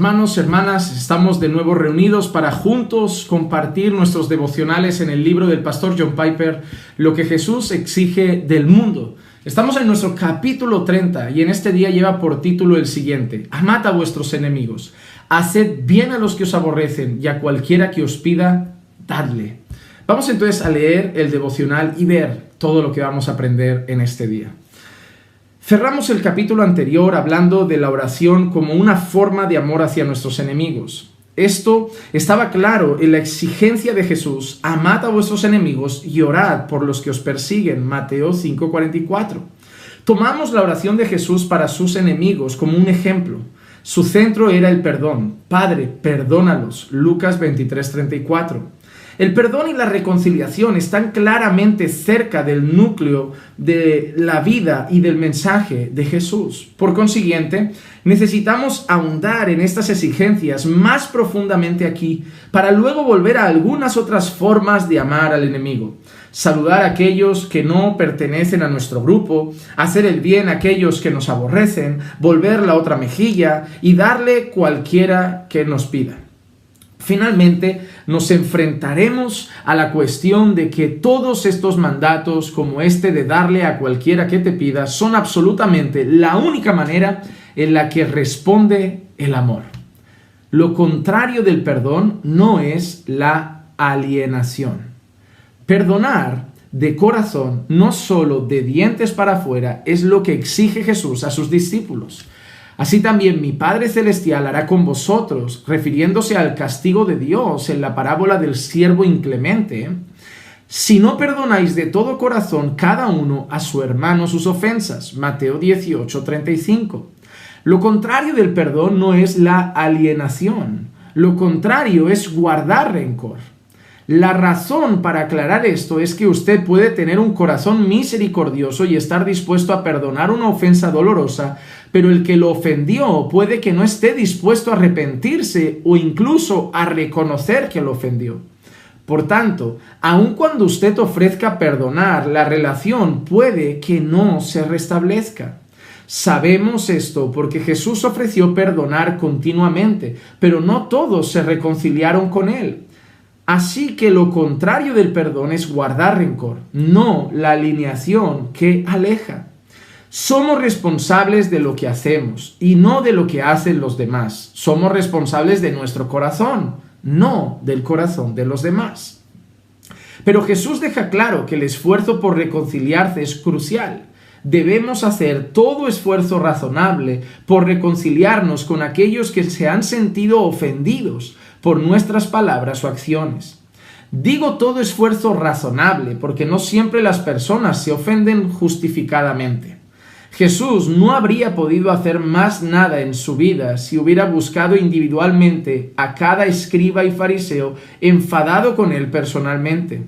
Hermanos, hermanas, estamos de nuevo reunidos para juntos compartir nuestros devocionales en el libro del pastor John Piper, Lo que Jesús exige del mundo. Estamos en nuestro capítulo 30 y en este día lleva por título el siguiente: Amad a vuestros enemigos, haced bien a los que os aborrecen y a cualquiera que os pida, dadle. Vamos entonces a leer el devocional y ver todo lo que vamos a aprender en este día. Cerramos el capítulo anterior hablando de la oración como una forma de amor hacia nuestros enemigos. Esto estaba claro en la exigencia de Jesús: amad a vuestros enemigos y orad por los que os persiguen, Mateo 5:44. Tomamos la oración de Jesús para sus enemigos como un ejemplo. Su centro era el perdón. Padre, perdónalos, Lucas 23:34. El perdón y la reconciliación están claramente cerca del núcleo de la vida y del mensaje de Jesús. Por consiguiente, necesitamos ahondar en estas exigencias más profundamente aquí para luego volver a algunas otras formas de amar al enemigo. Saludar a aquellos que no pertenecen a nuestro grupo, hacer el bien a aquellos que nos aborrecen, volver la otra mejilla y darle cualquiera que nos pida. Finalmente, nos enfrentaremos a la cuestión de que todos estos mandatos, como este de darle a cualquiera que te pida, son absolutamente la única manera en la que responde el amor. Lo contrario del perdón no es la alienación. Perdonar de corazón, no solo de dientes para afuera, es lo que exige Jesús a sus discípulos. Así también mi Padre Celestial hará con vosotros, refiriéndose al castigo de Dios en la parábola del siervo inclemente, si no perdonáis de todo corazón cada uno a su hermano sus ofensas, Mateo 18:35. Lo contrario del perdón no es la alienación, lo contrario es guardar rencor. La razón para aclarar esto es que usted puede tener un corazón misericordioso y estar dispuesto a perdonar una ofensa dolorosa, pero el que lo ofendió puede que no esté dispuesto a arrepentirse o incluso a reconocer que lo ofendió. Por tanto, aun cuando usted ofrezca perdonar, la relación puede que no se restablezca. Sabemos esto porque Jesús ofreció perdonar continuamente, pero no todos se reconciliaron con él. Así que lo contrario del perdón es guardar rencor, no la alineación que aleja. Somos responsables de lo que hacemos y no de lo que hacen los demás. Somos responsables de nuestro corazón, no del corazón de los demás. Pero Jesús deja claro que el esfuerzo por reconciliarse es crucial. Debemos hacer todo esfuerzo razonable por reconciliarnos con aquellos que se han sentido ofendidos por nuestras palabras o acciones. Digo todo esfuerzo razonable porque no siempre las personas se ofenden justificadamente. Jesús no habría podido hacer más nada en su vida si hubiera buscado individualmente a cada escriba y fariseo enfadado con él personalmente.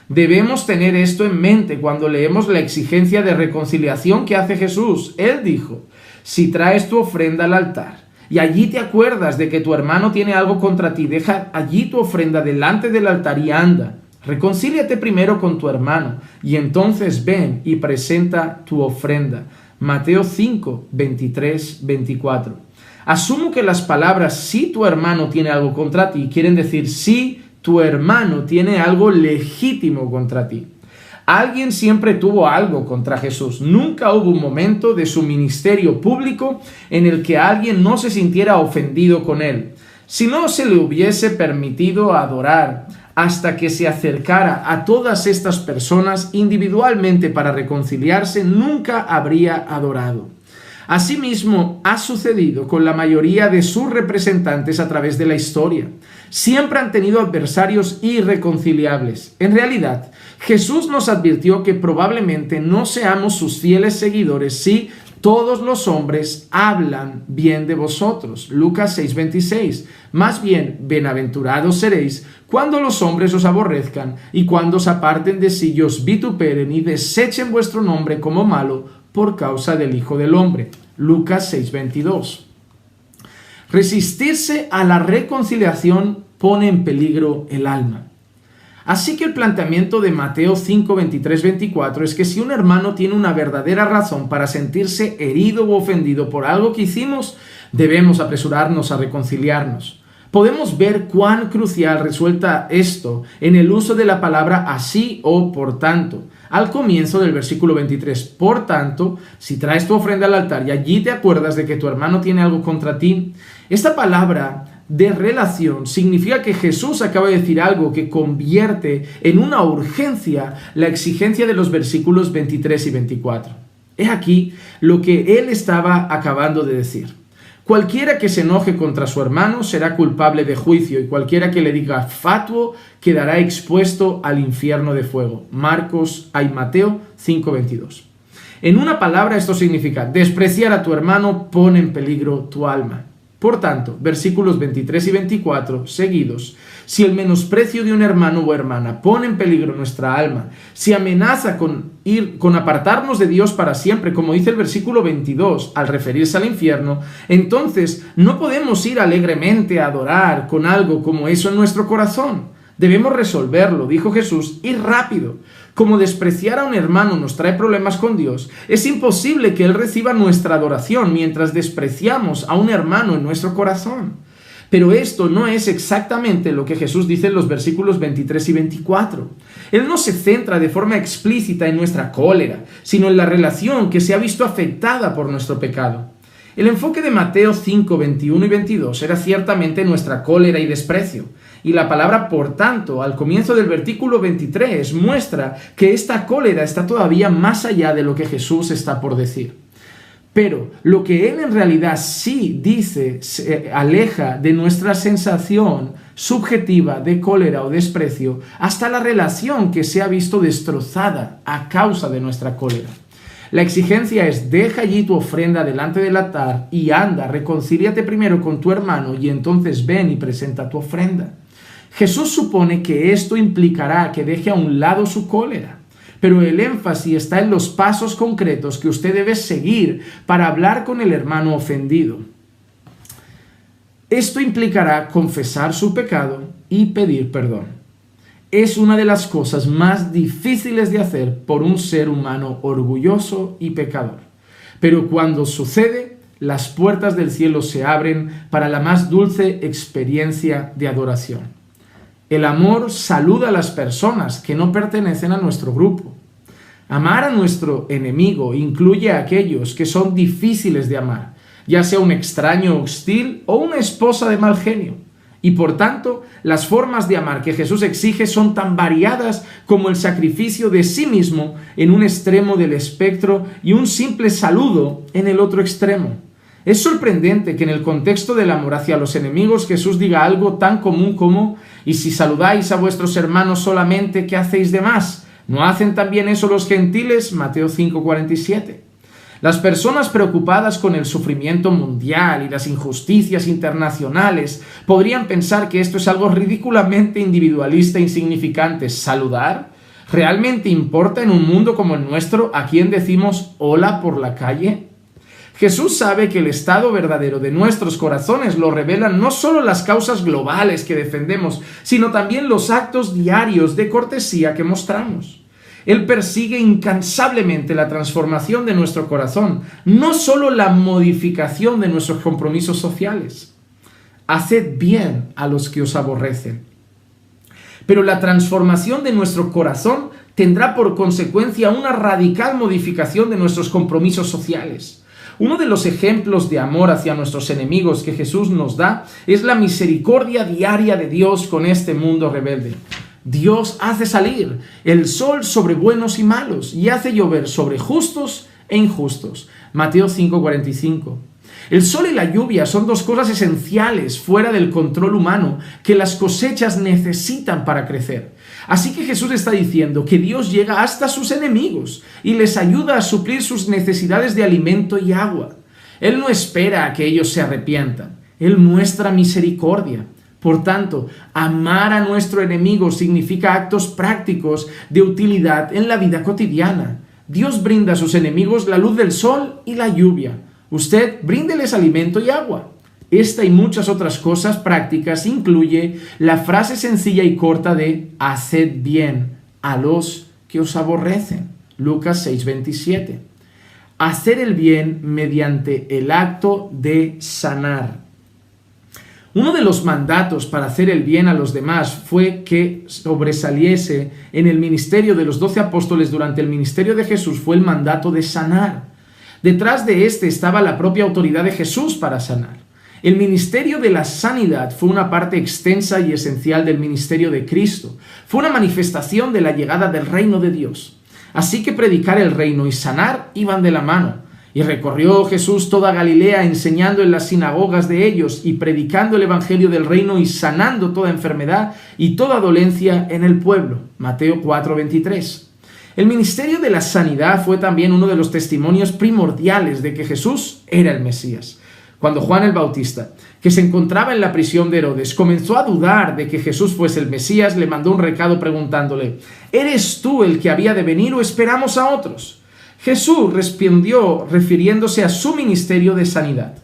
Debemos tener esto en mente cuando leemos la exigencia de reconciliación que hace Jesús. Él dijo: si traes tu ofrenda al altar y allí te acuerdas de que tu hermano tiene algo contra ti, deja allí tu ofrenda delante del altar y anda. Reconcíliate primero con tu hermano y entonces ven y presenta tu ofrenda. Mateo 5, 23, 24. Asumo que las palabras "si tu hermano tiene algo contra ti" quieren decir si tu hermano tiene algo legítimo contra ti. Alguien siempre tuvo algo contra Jesús. Nunca hubo un momento de su ministerio público en el que alguien no se sintiera ofendido con él. Si no se le hubiese permitido adorar hasta que se acercara a todas estas personas individualmente para reconciliarse, nunca habría adorado. Asimismo, ha sucedido con la mayoría de sus representantes a través de la historia. Siempre han tenido adversarios irreconciliables. En realidad, Jesús nos advirtió que probablemente no seamos sus fieles seguidores si todos los hombres hablan bien de vosotros. Lucas 6:26. Más bien, bienaventurados seréis cuando los hombres os aborrezcan y cuando os aparten de sí y os vituperen y desechen vuestro nombre como malo por causa del Hijo del Hombre. Lucas 6:22. Resistirse a la reconciliación pone en peligro el alma. Así que el planteamiento de Mateo 5, 23, 24 es que si un hermano tiene una verdadera razón para sentirse herido u ofendido por algo que hicimos, debemos apresurarnos a reconciliarnos. Podemos ver cuán crucial resulta esto en el uso de la palabra así o por tanto. Al comienzo del versículo 23, por tanto, si traes tu ofrenda al altar y allí te acuerdas de que tu hermano tiene algo contra ti, esta palabra de relación significa que Jesús acaba de decir algo que convierte en una urgencia la exigencia de los versículos 23 y 24. He aquí lo que él estaba acabando de decir. Cualquiera que se enoje contra su hermano será culpable de juicio, y cualquiera que le diga fatuo quedará expuesto al infierno de fuego. Mateo 5:22. En una palabra, esto significa despreciar a tu hermano pone en peligro tu alma. Por tanto, versículos 23 y 24 seguidos, si el menosprecio de un hermano o hermana pone en peligro nuestra alma, si amenaza con apartarnos de Dios para siempre, como dice el versículo 22 al referirse al infierno, entonces no podemos ir alegremente a adorar con algo como eso en nuestro corazón. Debemos resolverlo, dijo Jesús, y rápido. Como despreciar a un hermano nos trae problemas con Dios, es imposible que Él reciba nuestra adoración mientras despreciamos a un hermano en nuestro corazón. Pero esto no es exactamente lo que Jesús dice en los versículos 23 y 24. Él no se centra de forma explícita en nuestra cólera, sino en la relación que se ha visto afectada por nuestro pecado. El enfoque de Mateo 5, 21 y 22 era ciertamente nuestra cólera y desprecio. Y la palabra por tanto, al comienzo del versículo 23, muestra que esta cólera está todavía más allá de lo que Jesús está por decir. Pero lo que Él en realidad sí dice se aleja de nuestra sensación subjetiva de cólera o desprecio hasta la relación que se ha visto destrozada a causa de nuestra cólera. La exigencia es: deja allí tu ofrenda delante del altar y anda, reconcíliate primero con tu hermano y entonces ven y presenta tu ofrenda. Jesús supone que esto implicará que deje a un lado su cólera, pero el énfasis está en los pasos concretos que usted debe seguir para hablar con el hermano ofendido. Esto implicará confesar su pecado y pedir perdón. Es una de las cosas más difíciles de hacer por un ser humano orgulloso y pecador. Pero cuando sucede, las puertas del cielo se abren para la más dulce experiencia de adoración. El amor saluda a las personas que no pertenecen a nuestro grupo. Amar a nuestro enemigo incluye a aquellos que son difíciles de amar, ya sea un extraño hostil o una esposa de mal genio. Y por tanto, las formas de amar que Jesús exige son tan variadas como el sacrificio de sí mismo en un extremo del espectro y un simple saludo en el otro extremo. Es sorprendente que en el contexto del amor hacia los enemigos Jesús diga algo tan común como: y si saludáis a vuestros hermanos solamente, ¿qué hacéis de más? ¿No hacen también eso los gentiles? Mateo 5:47. Las personas preocupadas con el sufrimiento mundial y las injusticias internacionales podrían pensar que esto es algo ridículamente individualista e insignificante. ¿Saludar? ¿Realmente importa en un mundo como el nuestro a quien decimos hola por la calle? Jesús sabe que el estado verdadero de nuestros corazones lo revelan no solo las causas globales que defendemos, sino también los actos diarios de cortesía que mostramos. Él persigue incansablemente la transformación de nuestro corazón, no solo la modificación de nuestros compromisos sociales. Haced bien a los que os aborrecen. Pero la transformación de nuestro corazón tendrá por consecuencia una radical modificación de nuestros compromisos sociales. Uno de los ejemplos de amor hacia nuestros enemigos que Jesús nos da es la misericordia diaria de Dios con este mundo rebelde. Dios hace salir el sol sobre buenos y malos y hace llover sobre justos e injustos. Mateo 5:45. El sol y la lluvia son dos cosas esenciales fuera del control humano que las cosechas necesitan para crecer. Así que Jesús está diciendo que Dios llega hasta sus enemigos y les ayuda a suplir sus necesidades de alimento y agua. Él no espera a que ellos se arrepientan. Él muestra misericordia. Por tanto, amar a nuestro enemigo significa actos prácticos de utilidad en la vida cotidiana. Dios brinda a sus enemigos la luz del sol y la lluvia. Usted bríndeles alimento y agua. Esta y muchas otras cosas prácticas incluye la frase sencilla y corta de haced bien a los que os aborrecen. Lucas 6:27. Hacer el bien mediante el acto de sanar. Uno de los mandatos para hacer el bien a los demás fue que sobresaliese en el ministerio de los 12 apóstoles durante el ministerio de Jesús fue el mandato de sanar. Detrás de este estaba la propia autoridad de Jesús para sanar. El ministerio de la sanidad fue una parte extensa y esencial del ministerio de Cristo. Fue una manifestación de la llegada del reino de Dios. Así que predicar el reino y sanar iban de la mano. Y recorrió Jesús toda Galilea enseñando en las sinagogas de ellos y predicando el evangelio del reino y sanando toda enfermedad y toda dolencia en el pueblo. Mateo 4:23. El ministerio de la sanidad fue también uno de los testimonios primordiales de que Jesús era el Mesías. Cuando Juan el Bautista, que se encontraba en la prisión de Herodes, comenzó a dudar de que Jesús fuese el Mesías, le mandó un recado preguntándole: ¿eres tú el que había de venir o esperamos a otros? Jesús respondió refiriéndose a su ministerio de sanidad: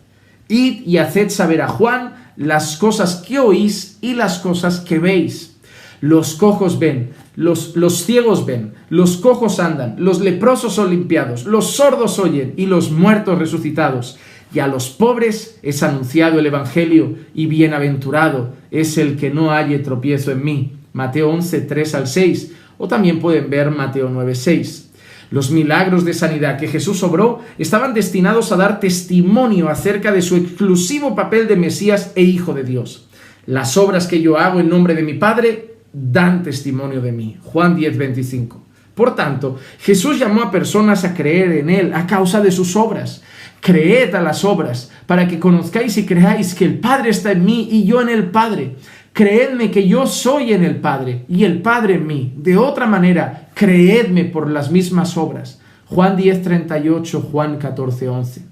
id y haced saber a Juan las cosas que oís y las cosas que veis. Los cojos ven, los ciegos ven, los cojos andan, los leprosos son limpiados, los sordos oyen y los muertos resucitados. Y a los pobres es anunciado el evangelio, y bienaventurado es el que no halle tropiezo en mí. Mateo 11:3-6, o también pueden ver Mateo 9:6. Los milagros de sanidad que Jesús obró estaban destinados a dar testimonio acerca de su exclusivo papel de Mesías e Hijo de Dios. Las obras que yo hago en nombre de mi Padre dan testimonio de mí. Juan 10:25. Por tanto, Jesús llamó a personas a creer en Él a causa de sus obras. Creed a las obras, para que conozcáis y creáis que el Padre está en mí y yo en el Padre. Creedme que yo soy en el Padre y el Padre en mí. De otra manera, creedme por las mismas obras. Juan 10:38, Juan 14:11.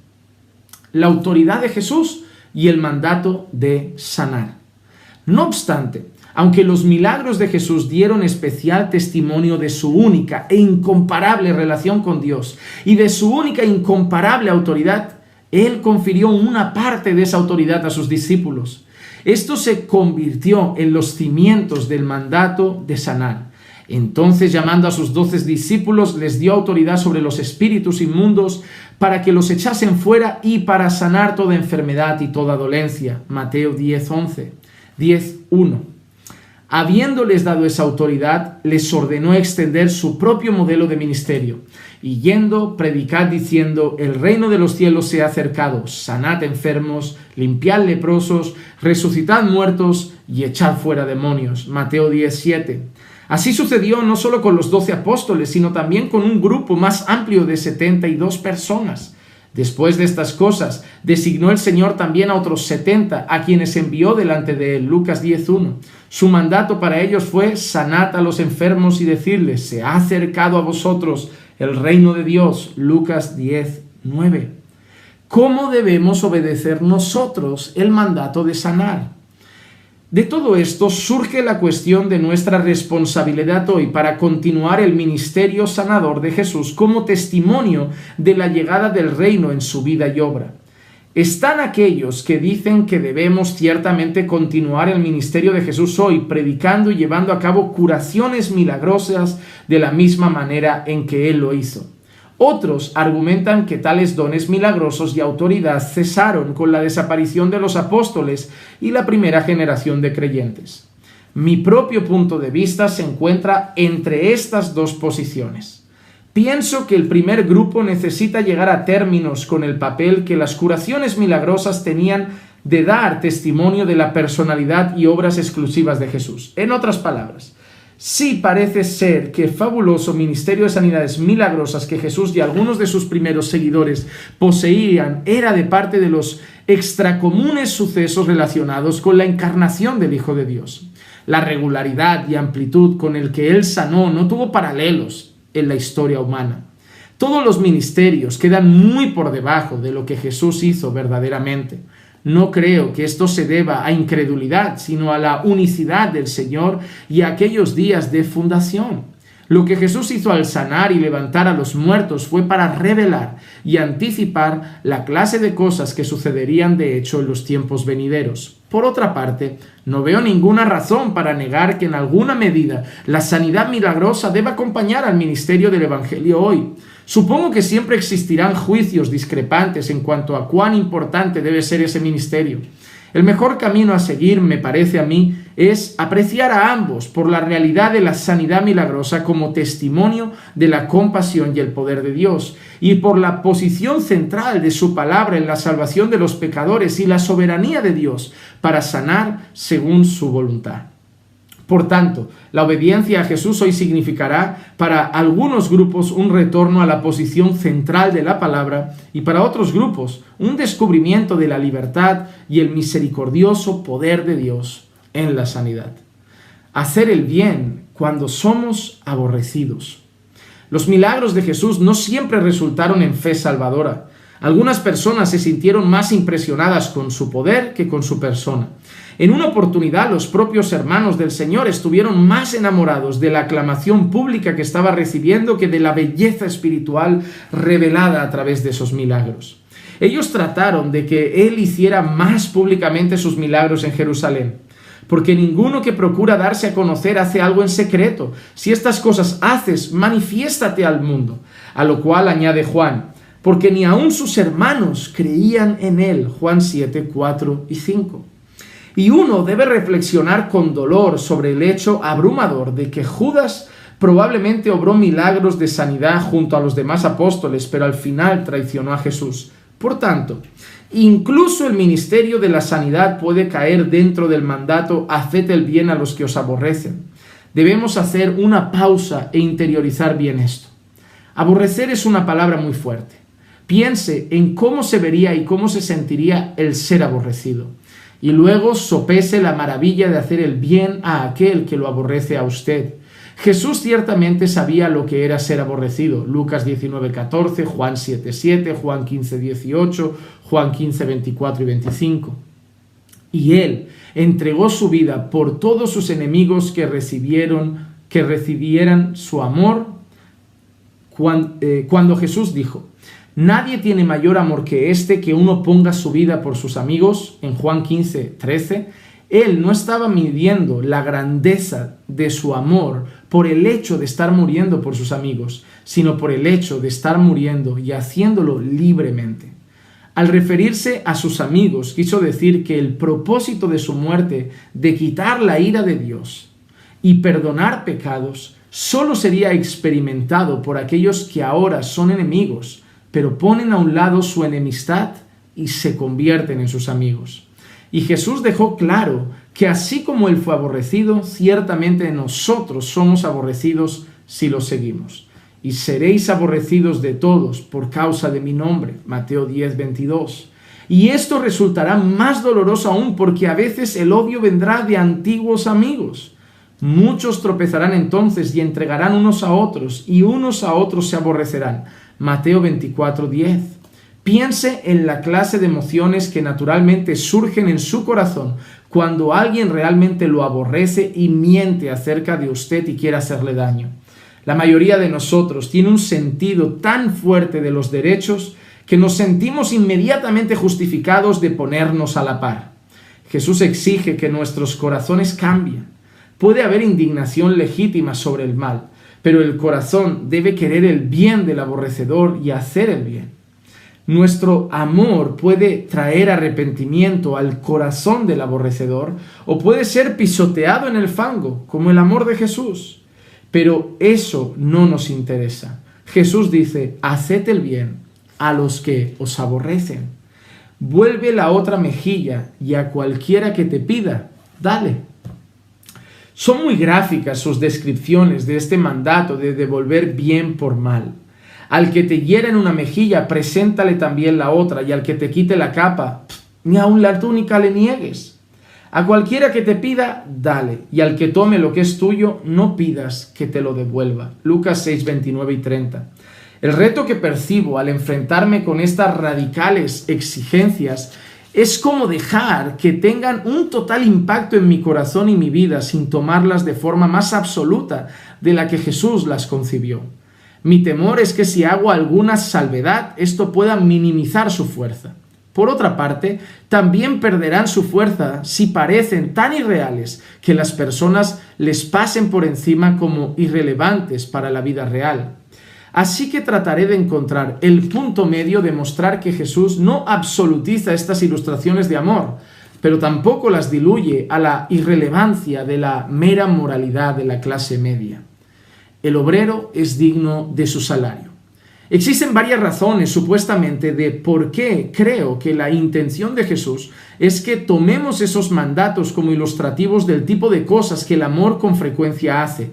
La autoridad de Jesús y el mandato de sanar. No obstante, aunque los milagros de Jesús dieron especial testimonio de su única e incomparable relación con Dios y de su única e incomparable autoridad, Él confirió una parte de esa autoridad a sus discípulos. Esto se convirtió en los cimientos del mandato de sanar. Entonces, llamando a sus 12 discípulos, les dio autoridad sobre los espíritus inmundos para que los echasen fuera y para sanar toda enfermedad y toda dolencia. Mateo 10:11, 10:1. Habiéndoles dado esa autoridad, les ordenó extender su propio modelo de ministerio. Y yendo, predicad diciendo: el reino de los cielos se ha acercado, sanad enfermos, limpiad leprosos, resucitad muertos y echad fuera demonios. Mateo 10:7. Así sucedió no solo con los 12 apóstoles, sino también con un grupo más amplio de 72 personas. Después de estas cosas, designó el Señor también a otros 70, a quienes envió delante de él. Lucas 10:1. Su mandato para ellos fue: sanad a los enfermos y decirles: se ha acercado a vosotros el reino de Dios. Lucas 10:9. ¿Cómo debemos obedecer nosotros el mandato de sanar? De todo esto surge la cuestión de nuestra responsabilidad hoy para continuar el ministerio sanador de Jesús como testimonio de la llegada del reino en su vida y obra. Están aquellos que dicen que debemos ciertamente continuar el ministerio de Jesús hoy, predicando y llevando a cabo curaciones milagrosas de la misma manera en que Él lo hizo. Otros argumentan que tales dones milagrosos y autoridad cesaron con la desaparición de los apóstoles y la primera generación de creyentes. Mi propio punto de vista se encuentra entre estas dos posiciones. Pienso que el primer grupo necesita llegar a términos con el papel que las curaciones milagrosas tenían de dar testimonio de la personalidad y obras exclusivas de Jesús. En otras palabras, sí parece ser que el fabuloso ministerio de sanidades milagrosas que Jesús y algunos de sus primeros seguidores poseían era de parte de los extracomunes sucesos relacionados con la encarnación del Hijo de Dios. La regularidad y amplitud con el que Él sanó no tuvo paralelos en la historia humana. Todos los ministerios quedan muy por debajo de lo que Jesús hizo verdaderamente. No creo que esto se deba a incredulidad, sino a la unicidad del Señor y a aquellos días de fundación. Lo que Jesús hizo al sanar y levantar a los muertos fue para revelar y anticipar la clase de cosas que sucederían de hecho en los tiempos venideros. Por otra parte, no veo ninguna razón para negar que en alguna medida la sanidad milagrosa debe acompañar al ministerio del Evangelio hoy. Supongo que siempre existirán juicios discrepantes en cuanto a cuán importante debe ser ese ministerio. El mejor camino a seguir, me parece a mí, es apreciar a ambos por la realidad de la sanidad milagrosa como testimonio de la compasión y el poder de Dios, y por la posición central de su palabra en la salvación de los pecadores y la soberanía de Dios para sanar según su voluntad. Por tanto, la obediencia a Jesús hoy significará para algunos grupos un retorno a la posición central de la palabra y para otros grupos un descubrimiento de la libertad y el misericordioso poder de Dios en la sanidad. Hacer el bien cuando somos aborrecidos. Los milagros de Jesús no siempre resultaron en fe salvadora. Algunas personas se sintieron más impresionadas con su poder que con su persona. En una oportunidad, los propios hermanos del Señor estuvieron más enamorados de la aclamación pública que estaba recibiendo que de la belleza espiritual revelada a través de esos milagros. Ellos trataron de que Él hiciera más públicamente sus milagros en Jerusalén, porque ninguno que procura darse a conocer hace algo en secreto. Si estas cosas haces, manifiéstate al mundo. A lo cual añade Juan, porque ni aun sus hermanos creían en Él. Juan 7, 4 y 5. Y uno debe reflexionar con dolor sobre el hecho abrumador de que Judas probablemente obró milagros de sanidad junto a los demás apóstoles, pero al final traicionó a Jesús. Por tanto, incluso el ministerio de la sanidad puede caer dentro del mandato «haced el bien a los que os aborrecen». Debemos hacer una pausa e interiorizar bien esto. Aborrecer es una palabra muy fuerte. Piense en cómo se vería y cómo se sentiría el ser aborrecido. Y luego sopese la maravilla de hacer el bien a aquel que lo aborrece a usted. Jesús ciertamente sabía lo que era ser aborrecido. Lucas 19:14, Juan 7:7, Juan 15:18, Juan 15:24 y 25. Y Él entregó su vida por todos sus enemigos que recibieran su amor cuando Jesús dijo: nadie tiene mayor amor que este, que uno ponga su vida por sus amigos, en Juan 15:13. Él no estaba midiendo la grandeza de su amor por el hecho de estar muriendo por sus amigos, sino por el hecho de estar muriendo y haciéndolo libremente. Al referirse a sus amigos, quiso decir que el propósito de su muerte, de quitar la ira de Dios y perdonar pecados, solo sería experimentado por aquellos que ahora son enemigos, pero ponen a un lado su enemistad y se convierten en sus amigos. Y Jesús dejó claro que así como Él fue aborrecido, ciertamente nosotros somos aborrecidos si lo seguimos. Y seréis aborrecidos de todos por causa de mi nombre. Mateo 10:22. Y esto resultará más doloroso aún, porque a veces el odio vendrá de antiguos amigos. Muchos tropezarán entonces y entregarán unos a otros, y unos a otros se aborrecerán. Mateo 24:10. Piense en la clase de emociones que naturalmente surgen en su corazón cuando alguien realmente lo aborrece y miente acerca de usted y quiere hacerle daño. La mayoría de nosotros tiene un sentido tan fuerte de los derechos que nos sentimos inmediatamente justificados de ponernos a la par. Jesús exige que nuestros corazones cambien. Puede haber indignación legítima sobre el mal, pero el corazón debe querer el bien del aborrecedor y hacer el bien. Nuestro amor puede traer arrepentimiento al corazón del aborrecedor o puede ser pisoteado en el fango, como el amor de Jesús. Pero eso no nos interesa. Jesús dice: haced el bien a los que os aborrecen. Vuelve la otra mejilla y a cualquiera que te pida, dale. Son muy gráficas sus descripciones de este mandato de devolver bien por mal. Al que te hiera en una mejilla, preséntale también la otra, y al que te quite la capa, ni aun la túnica le niegues. A cualquiera que te pida, dale, y al que tome lo que es tuyo, no pidas que te lo devuelva. Lucas 6, 29 y 30. El reto que percibo al enfrentarme con estas radicales exigencias Es como dejar que tengan un total impacto en mi corazón y mi vida sin tomarlas de forma más absoluta de la que Jesús las concibió. Mi temor es que si hago alguna salvedad, esto pueda minimizar su fuerza. Por otra parte, también perderán su fuerza si parecen tan irreales que las personas les pasen por encima como irrelevantes para la vida real. Así que trataré de encontrar el punto medio de mostrar que Jesús no absolutiza estas ilustraciones de amor, pero tampoco las diluye a la irrelevancia de la mera moralidad de la clase media. El obrero es digno de su salario. Existen varias razones, supuestamente, de por qué creo que la intención de Jesús es que tomemos esos mandatos como ilustrativos del tipo de cosas que el amor con frecuencia hace,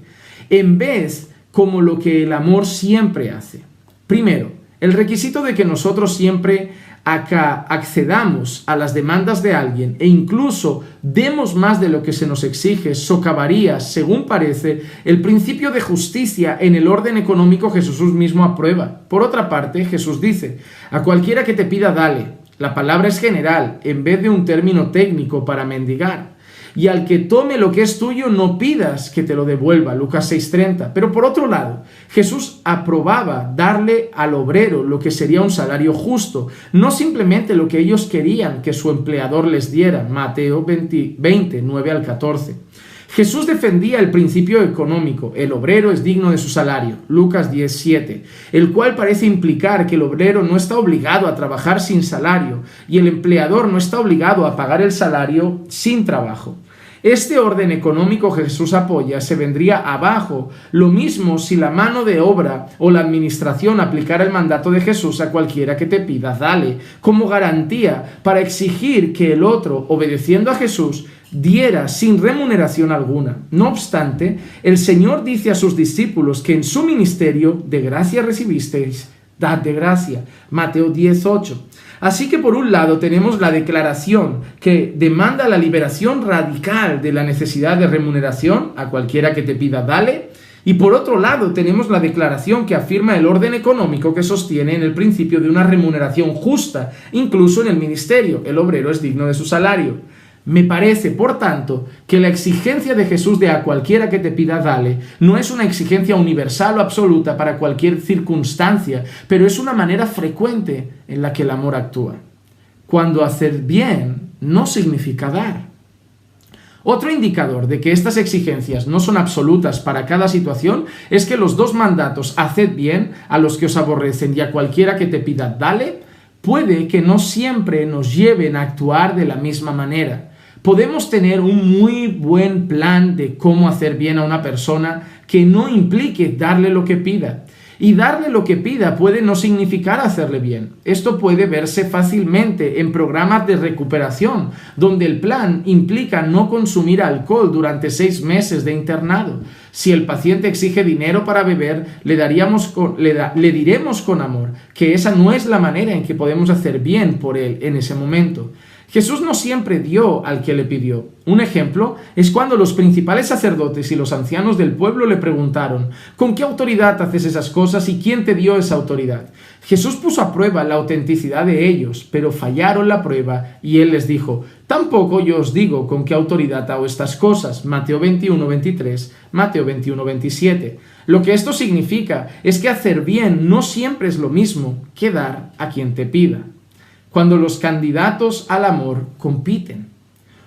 en vez como lo que el amor siempre hace. Primero, el requisito de que nosotros siempre accedamos a las demandas de alguien e incluso demos más de lo que se nos exige socavaría, según parece, el principio de justicia en el orden económico que Jesús mismo aprueba. Por otra parte, Jesús dice, a cualquiera que te pida, dale. La palabra es general, en vez de un término técnico para mendigar. Y al que tome lo que es tuyo, no pidas que te lo devuelva, Lucas 6:30. Pero por otro lado, Jesús aprobaba darle al obrero lo que sería un salario justo, no simplemente lo que ellos querían que su empleador les diera, Mateo 20, 9 al 14. Jesús defendía el principio económico, el obrero es digno de su salario, Lucas 10:7, el cual parece implicar que el obrero no está obligado a trabajar sin salario y el empleador no está obligado a pagar el salario sin trabajo. Este orden económico que Jesús apoya se vendría abajo, lo mismo si la mano de obra o la administración aplicara el mandato de Jesús a cualquiera que te pida, dale, como garantía para exigir que el otro, obedeciendo a Jesús, diera sin remuneración alguna. No obstante, el Señor dice a sus discípulos que en su ministerio de gracia recibisteis, dad de gracia, Mateo 10:8. Así que por un lado tenemos la declaración que demanda la liberación radical de la necesidad de remuneración, a cualquiera que te pida, dale, y por otro lado tenemos la declaración que afirma el orden económico que sostiene en el principio de una remuneración justa, incluso en el ministerio, el obrero es digno de su salario. Me parece, por tanto, que la exigencia de Jesús de a cualquiera que te pida, dale, no es una exigencia universal o absoluta para cualquier circunstancia, pero es una manera frecuente en la que el amor actúa. Cuando hacer bien no significa dar. Otro indicador de que estas exigencias no son absolutas para cada situación es que los dos mandatos, haced bien a los que os aborrecen y a cualquiera que te pida, dale, puede que no siempre nos lleven a actuar de la misma manera. Podemos tener un muy buen plan de cómo hacer bien a una persona que no implique darle lo que pida. Y darle lo que pida puede no significar hacerle bien. Esto puede verse fácilmente en programas de recuperación, donde el plan implica no consumir alcohol durante 6 meses de internado. Si el paciente exige dinero para beber, le diremos con amor que esa no es la manera en que podemos hacer bien por él en ese momento. Jesús no siempre dio al que le pidió. Un ejemplo es cuando los principales sacerdotes y los ancianos del pueblo le preguntaron, ¿con qué autoridad haces esas cosas y quién te dio esa autoridad? Jesús puso a prueba la autenticidad de ellos, pero fallaron la prueba y él les dijo, tampoco yo os digo con qué autoridad hago estas cosas. Mateo 21:23, Mateo 21:27. Lo que esto significa es que hacer bien no siempre es lo mismo que dar a quien te pida. Cuando los candidatos al amor compiten.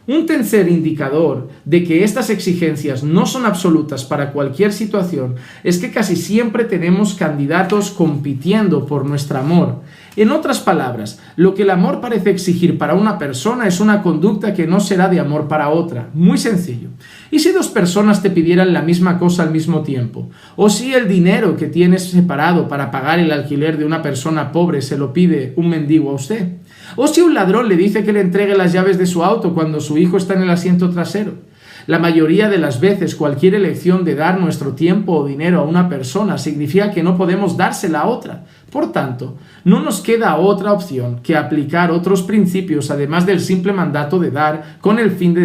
Un tercer indicador de que estas exigencias no son absolutas para cualquier situación es que casi siempre tenemos candidatos compitiendo por nuestro amor. En otras palabras, lo que el amor parece exigir para una persona es una conducta que no será de amor para otra. Muy sencillo. ¿Y si 2 personas te pidieran la misma cosa al mismo tiempo? ¿O si el dinero que tienes separado para pagar el alquiler de una persona pobre se lo pide un mendigo a usted? ¿O si un ladrón le dice que le entregue las llaves de su auto cuando su hijo está en el asiento trasero? La mayoría de las veces cualquier elección de dar nuestro tiempo o dinero a una persona significa que no podemos dársela a otra. Por tanto, no nos queda otra opción que aplicar otros principios además del simple mandato de dar con el fin de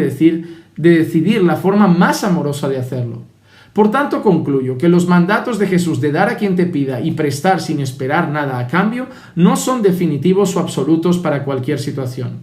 decidir la forma más amorosa de hacerlo. Por tanto, concluyo que los mandatos de Jesús de dar a quien te pida y prestar sin esperar nada a cambio no son definitivos o absolutos para cualquier situación.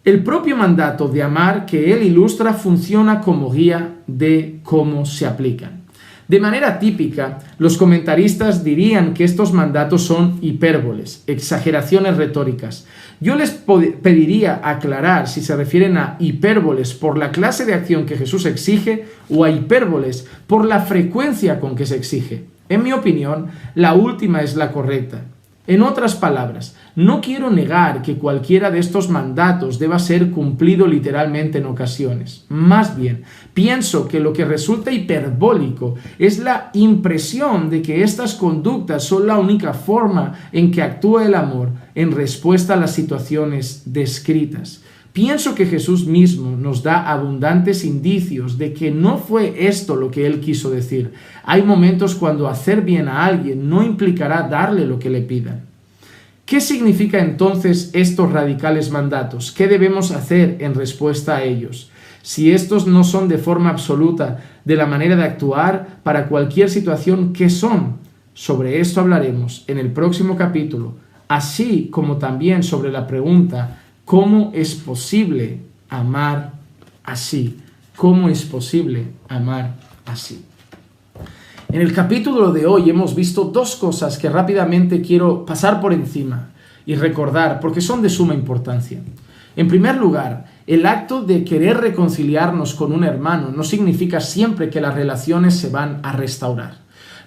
El propio mandato de amar que él ilustra funciona como guía de cómo se aplican. De manera típica, los comentaristas dirían que estos mandatos son hipérboles, exageraciones retóricas. Yo les pediría aclarar si se refieren a hipérboles por la clase de acción que Jesús exige o a hipérboles por la frecuencia con que se exige. En mi opinión, la última es la correcta. En otras palabras, no quiero negar que cualquiera de estos mandatos deba ser cumplido literalmente en ocasiones. Más bien, pienso que lo que resulta hiperbólico es la impresión de que estas conductas son la única forma en que actúa el amor en respuesta a las situaciones descritas. Pienso que Jesús mismo nos da abundantes indicios de que no fue esto lo que él quiso decir. Hay momentos cuando hacer bien a alguien no implicará darle lo que le pidan. ¿Qué significa entonces estos radicales mandatos? ¿Qué debemos hacer en respuesta a ellos? Si estos no son de forma absoluta de la manera de actuar para cualquier situación, ¿qué son? Sobre esto hablaremos en el próximo capítulo, así como también sobre la pregunta: ¿cómo es posible amar así? ¿Cómo es posible amar así? En el capítulo de hoy hemos visto dos cosas que rápidamente quiero pasar por encima y recordar porque son de suma importancia. En primer lugar, el acto de querer reconciliarnos con un hermano no significa siempre que las relaciones se van a restaurar.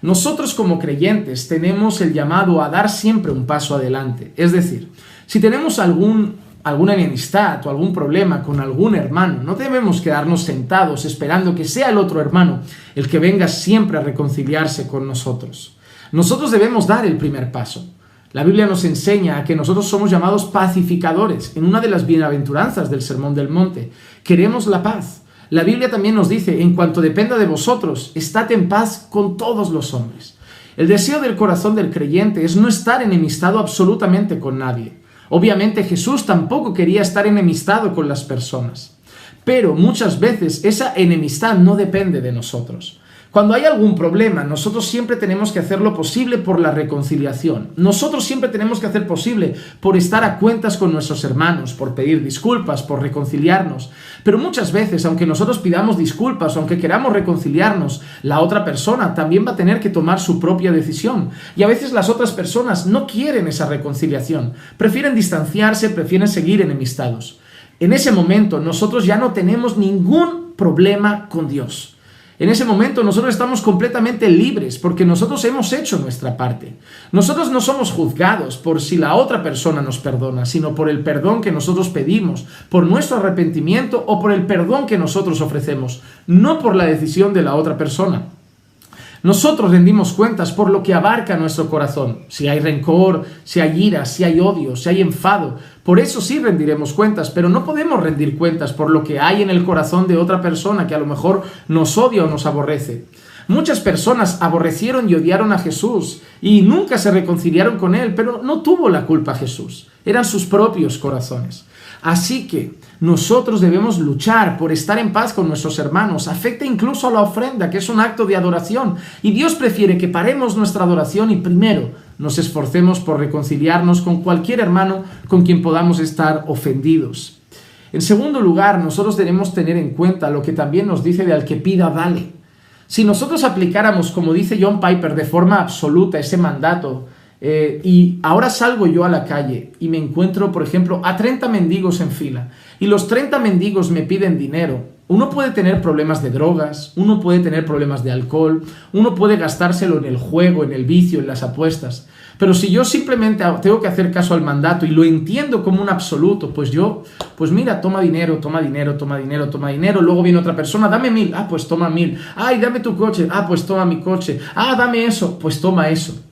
Nosotros como creyentes tenemos el llamado a dar siempre un paso adelante. Es decir, si tenemos alguna enemistad o algún problema con algún hermano, no debemos quedarnos sentados esperando que sea el otro hermano el que venga siempre a reconciliarse con nosotros. Nosotros debemos dar el primer paso. La Biblia nos enseña a que nosotros somos llamados pacificadores en una de las bienaventuranzas del Sermón del Monte. Queremos la paz. La Biblia también nos dice: en cuanto dependa de vosotros, estad en paz con todos los hombres. El deseo del corazón del creyente es no estar enemistado absolutamente con nadie. Obviamente Jesús tampoco quería estar enemistado con las personas, pero muchas veces esa enemistad no depende de nosotros. Cuando hay algún problema, nosotros siempre tenemos que hacer lo posible por la reconciliación. Nosotros siempre tenemos que hacer posible por estar a cuentas con nuestros hermanos, por pedir disculpas, por reconciliarnos. Pero muchas veces, aunque nosotros pidamos disculpas, aunque queramos reconciliarnos, la otra persona también va a tener que tomar su propia decisión. Y a veces las otras personas no quieren esa reconciliación. Prefieren distanciarse, prefieren seguir enemistados. En ese momento, nosotros ya no tenemos ningún problema con Dios. En ese momento nosotros estamos completamente libres porque nosotros hemos hecho nuestra parte. Nosotros no somos juzgados por si la otra persona nos perdona, sino por el perdón que nosotros pedimos, por nuestro arrepentimiento o por el perdón que nosotros ofrecemos, no por la decisión de la otra persona. Nosotros rendimos cuentas por lo que abarca nuestro corazón. Si hay rencor, si hay ira, si hay odio, si hay enfado, por eso sí rendiremos cuentas, pero no podemos rendir cuentas por lo que hay en el corazón de otra persona que a lo mejor nos odia o nos aborrece. Muchas personas aborrecieron y odiaron a Jesús y nunca se reconciliaron con Él, pero no tuvo la culpa Jesús. Eran sus propios corazones. Así que nosotros debemos luchar por estar en paz con nuestros hermanos. Afecta incluso a la ofrenda, que es un acto de adoración. Y Dios prefiere que paremos nuestra adoración y primero nos esforcemos por reconciliarnos con cualquier hermano con quien podamos estar ofendidos. En segundo lugar, nosotros debemos tener en cuenta lo que también nos dice de al que pida, dale. Si nosotros aplicáramos, como dice John Piper, de forma absoluta ese mandato, y ahora salgo yo a la calle y me encuentro, por ejemplo, a 30 mendigos en fila y los 30 mendigos me piden dinero. Uno puede tener problemas de drogas, uno puede tener problemas de alcohol, uno puede gastárselo en el juego, en el vicio, en las apuestas. Pero si yo simplemente tengo que hacer caso al mandato y lo entiendo como un absoluto, pues mira, toma dinero, toma dinero, toma dinero, toma dinero. Luego viene otra persona, dame 1.000, pues toma 1.000. Ay, dame tu coche, pues toma mi coche. Dame eso, pues toma eso.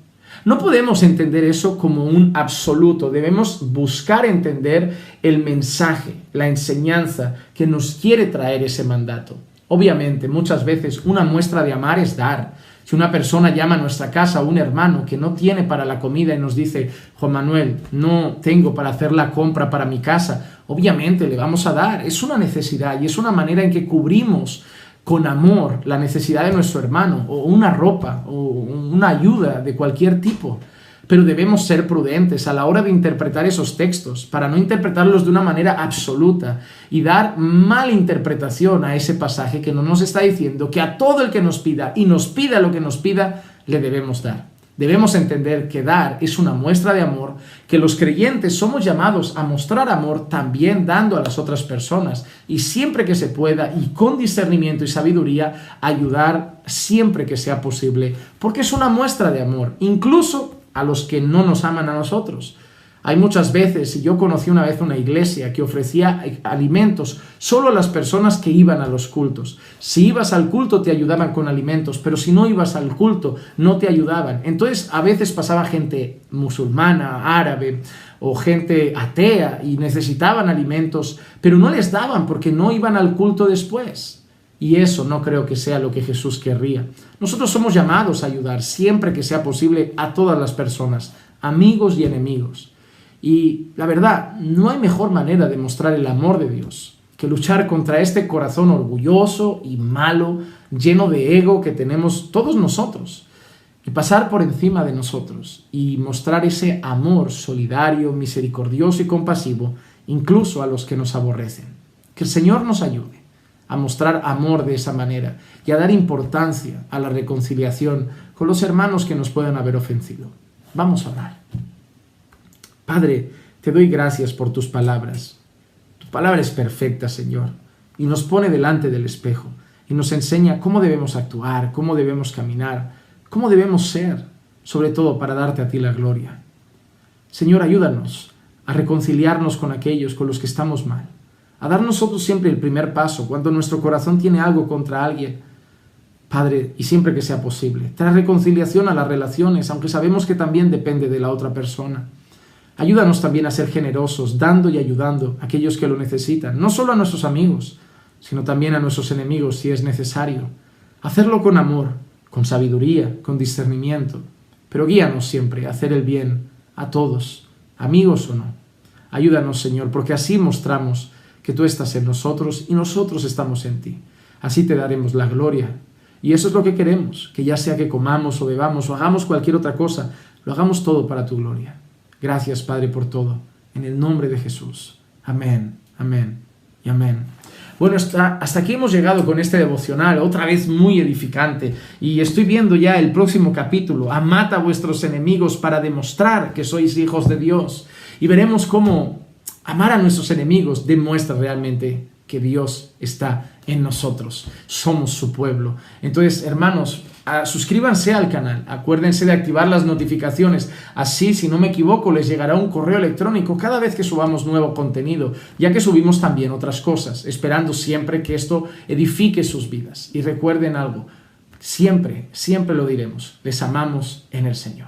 No podemos entender eso como un absoluto. Debemos buscar entender el mensaje, la enseñanza que nos quiere traer ese mandato. Obviamente, muchas veces una muestra de amar es dar. Si una persona llama a nuestra casa a un hermano que no tiene para la comida y nos dice: Juan Manuel, no tengo para hacer la compra para mi casa, obviamente le vamos a dar. Es una necesidad y es una manera en que cubrimos con amor la necesidad de nuestro hermano, o una ropa, o una ayuda de cualquier tipo. Pero debemos ser prudentes a la hora de interpretar esos textos, para no interpretarlos de una manera absoluta y dar mala interpretación a ese pasaje que no nos está diciendo que a todo el que nos pida y nos pida lo que nos pida, le debemos dar. Debemos entender que dar es una muestra de amor, que los creyentes somos llamados a mostrar amor también dando a las otras personas y siempre que se pueda y con discernimiento y sabiduría ayudar siempre que sea posible, porque es una muestra de amor, incluso a los que no nos aman a nosotros. Hay muchas veces, y yo conocí una vez una iglesia que ofrecía alimentos solo a las personas que iban a los cultos. Si ibas al culto te ayudaban con alimentos, pero si no ibas al culto no te ayudaban. Entonces a veces pasaba gente musulmana, árabe o gente atea y necesitaban alimentos, pero no les daban porque no iban al culto después. Y eso no creo que sea lo que Jesús querría. Nosotros somos llamados a ayudar siempre que sea posible a todas las personas, amigos y enemigos. Y la verdad, no hay mejor manera de mostrar el amor de Dios que luchar contra este corazón orgulloso y malo, lleno de ego que tenemos todos nosotros, y pasar por encima de nosotros y mostrar ese amor solidario, misericordioso y compasivo, incluso a los que nos aborrecen. Que el Señor nos ayude a mostrar amor de esa manera y a dar importancia a la reconciliación con los hermanos que nos puedan haber ofendido. Vamos a orar. Padre, te doy gracias por tus palabras. Tu palabra es perfecta, Señor, y nos pone delante del espejo y nos enseña cómo debemos actuar, cómo debemos caminar, cómo debemos ser, sobre todo para darte a ti la gloria. Señor, ayúdanos a reconciliarnos con aquellos con los que estamos mal, a dar nosotros siempre el primer paso cuando nuestro corazón tiene algo contra alguien. Padre, y siempre que sea posible, trae reconciliación a las relaciones, aunque sabemos que también depende de la otra persona. Ayúdanos también a ser generosos, dando y ayudando a aquellos que lo necesitan, no solo a nuestros amigos, sino también a nuestros enemigos si es necesario. Hacerlo con amor, con sabiduría, con discernimiento, pero guíanos siempre a hacer el bien a todos, amigos o no. Ayúdanos, Señor, porque así mostramos que tú estás en nosotros y nosotros estamos en ti. Así te daremos la gloria. Y eso es lo que queremos, que ya sea que comamos o bebamos o hagamos cualquier otra cosa, lo hagamos todo para tu gloria. Gracias, Padre, por todo. En el nombre de Jesús. Amén, amén y amén. Bueno, hasta aquí hemos llegado con este devocional, otra vez muy edificante. Y estoy viendo ya el próximo capítulo. Amad a vuestros enemigos para demostrar que sois hijos de Dios. Y veremos cómo amar a nuestros enemigos demuestra realmente que Dios está en nosotros. Somos su pueblo. Entonces, hermanos, suscríbanse al canal, acuérdense de activar las notificaciones, así, si no me equivoco, les llegará un correo electrónico cada vez que subamos nuevo contenido, ya que subimos también otras cosas, esperando siempre que esto edifique sus vidas. Y recuerden algo, siempre, siempre lo diremos, les amamos en el Señor.